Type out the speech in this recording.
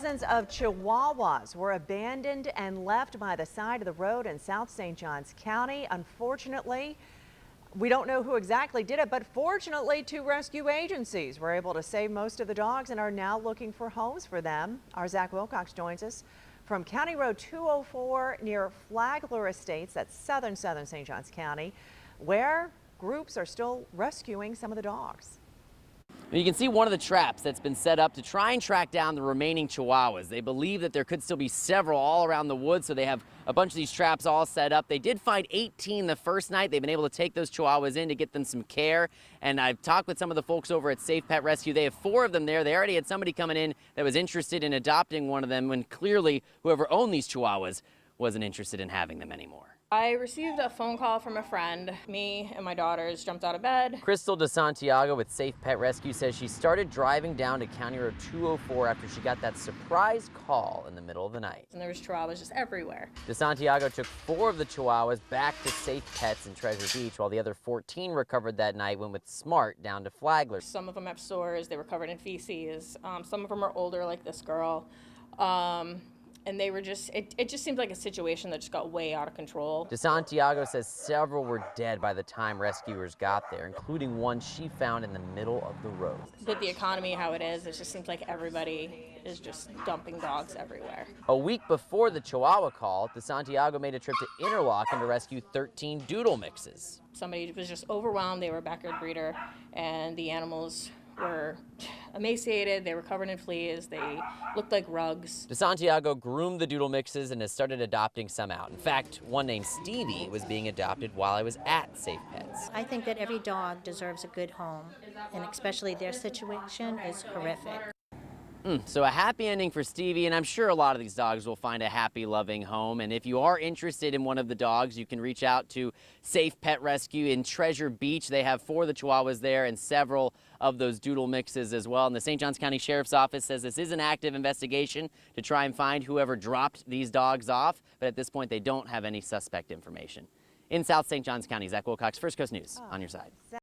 Dozens of chihuahuas were abandoned and left by the side of the road in South St. Johns County. Unfortunately, we don't know who exactly did it, but fortunately, 2 rescue agencies were able to save most of the dogs and are now looking for homes for them. Our Zach Wilcox joins us from County Road 204 near Flagler Estates, that's southern St. Johns County, where groups are still rescuing some of the dogs. You can see one of the traps that's been set up to try and track down the remaining chihuahuas. They believe that there could still be several all around the woods, so they have a bunch of these traps all set up. They did find 18 the first night. They've been able to take those chihuahuas in to get them some care. And I've talked with some of the folks over at Safe Pet Rescue. They have 4 of them there. They already had somebody coming in that was interested in adopting one of them, when clearly whoever owned these chihuahuas wasn't interested in having them anymore. I received a phone call from a friend. Me and my daughters jumped out of bed. Crystal DeSantiago with Safe Pet Rescue says she started driving down to County Road 204 after she got that surprise call in the middle of the night. And there was chihuahuas just everywhere. DeSantiago took 4 of the chihuahuas back to Safe Pets in Treasure Beach, while the other 14 recovered that night went with Smart down to Flagler. Some of them have sores. They were covered in feces. Some of them are older, like this girl. And they were just, it just seemed like a situation that just got way out of control. DeSantiago says several were dead by the time rescuers got there, including one she found in the middle of the road. With the economy how it just seems like everybody is just dumping dogs everywhere. A week before the Chihuahua call, DeSantiago made a trip to Interlochen to rescue 13 doodle mixes. Somebody was just overwhelmed. They were a backyard breeder, and the animals were emaciated, they were covered in fleas, they looked like rugs. DeSantiago groomed the doodle mixes and has started adopting some out. In fact, one named Stevie was being adopted while I was at Safe Pets. I think that every dog deserves a good home, and especially their situation is horrific. So a happy ending for Stevie, and I'm sure a lot of these dogs will find a happy, loving home. And if you are interested in one of the dogs, you can reach out to Safe Pet Rescue in Treasure Beach. They have 4 of the chihuahuas there and several of those doodle mixes as well. And the St. Johns County Sheriff's Office says this is an active investigation to try and find whoever dropped these dogs off, but at this point they don't have any suspect information. In South St. Johns County, Zach Wilcox, First Coast News, on your side.